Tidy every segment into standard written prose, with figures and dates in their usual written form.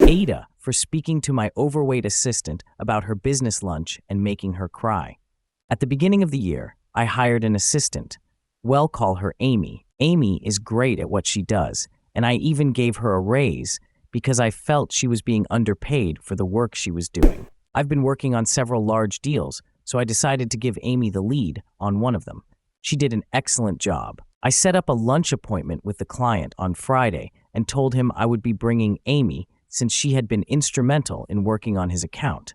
AITA for speaking to my overweight assistant about her business lunch and making her cry. At the beginning of the year, I hired an assistant. We'll call her Amy. Amy is great at what she does, and I even gave her a raise because I felt she was being underpaid for the work she was doing. I've been working on several large deals, so I decided to give Amy the lead on one of them. She did an excellent job. I set up a lunch appointment with the client on Friday and told him I would be bringing Amy since she had been instrumental in working on his account.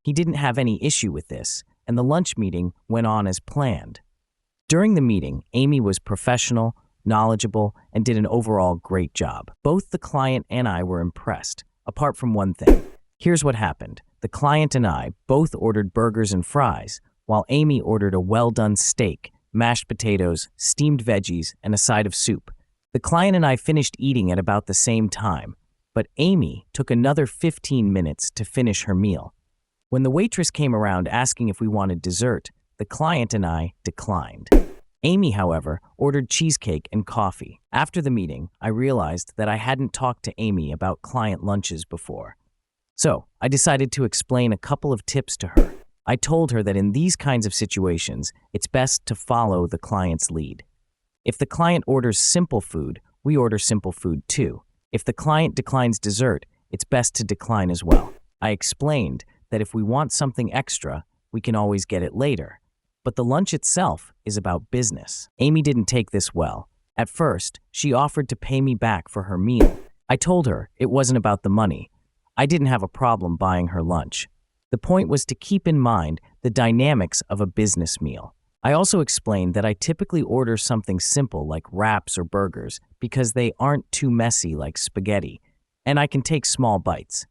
He didn't have any issue with this, and the lunch meeting went on as planned. During the meeting, Amy was professional, knowledgeable, and did an overall great job. Both the client and I were impressed, apart from one thing. Here's what happened. The client and I both ordered burgers and fries, while Amy ordered a well-done steak, mashed potatoes, steamed veggies, and a side of soup. The client and I finished eating at about the same time, but Amy took another 15 minutes to finish her meal. When the waitress came around asking if we wanted dessert, the client and I declined. Amy, however, ordered cheesecake and coffee. After the meeting, I realized that I hadn't talked to Amy about client lunches before. So, I decided to explain a couple of tips to her. I told her that in these kinds of situations, it's best to follow the client's lead. If the client orders simple food, we order simple food too. If the client declines dessert, it's best to decline as well. I explained that if we want something extra, we can always get it later. But the lunch itself is about business. Amy didn't take this well. At first, she offered to pay me back for her meal. I told her it wasn't about the money. I didn't have a problem buying her lunch. The point was to keep in mind the dynamics of a business meal. I also explained that I typically order something simple like wraps or burgers because they aren't too messy like spaghetti, and I can take small bites.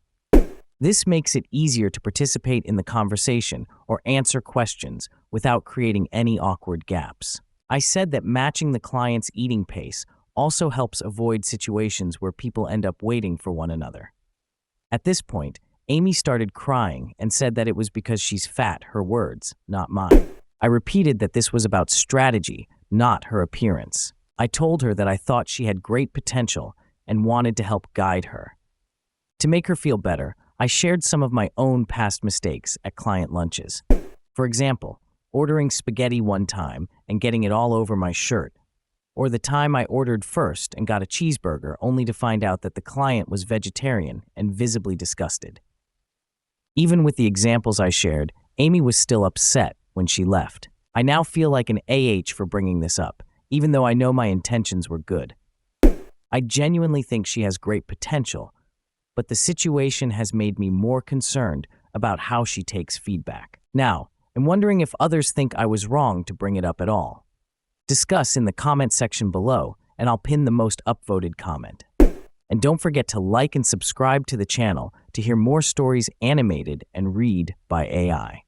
This makes it easier to participate in the conversation or answer questions without creating any awkward gaps. I said that matching the client's eating pace also helps avoid situations where people end up waiting for one another. At this point, Amy started crying and said that it was because she's fat, her words, not mine. I repeated that this was about strategy, not her appearance. I told her that I thought she had great potential and wanted to help guide her. To make her feel better, I shared some of my own past mistakes at client lunches. For example, ordering spaghetti one time and getting it all over my shirt, or the time I ordered first and got a cheeseburger only to find out that the client was vegetarian and visibly disgusted. Even with the examples I shared, Amy was still upset when she left. I now feel like an AH for bringing this up, even though I know my intentions were good. I genuinely think she has great potential, but the situation has made me more concerned about how she takes feedback. Now, I'm wondering if others think I was wrong to bring it up at all. Discuss in the comment section below, and I'll pin the most upvoted comment. And don't forget to like and subscribe to the channel to hear more stories animated and read by AI.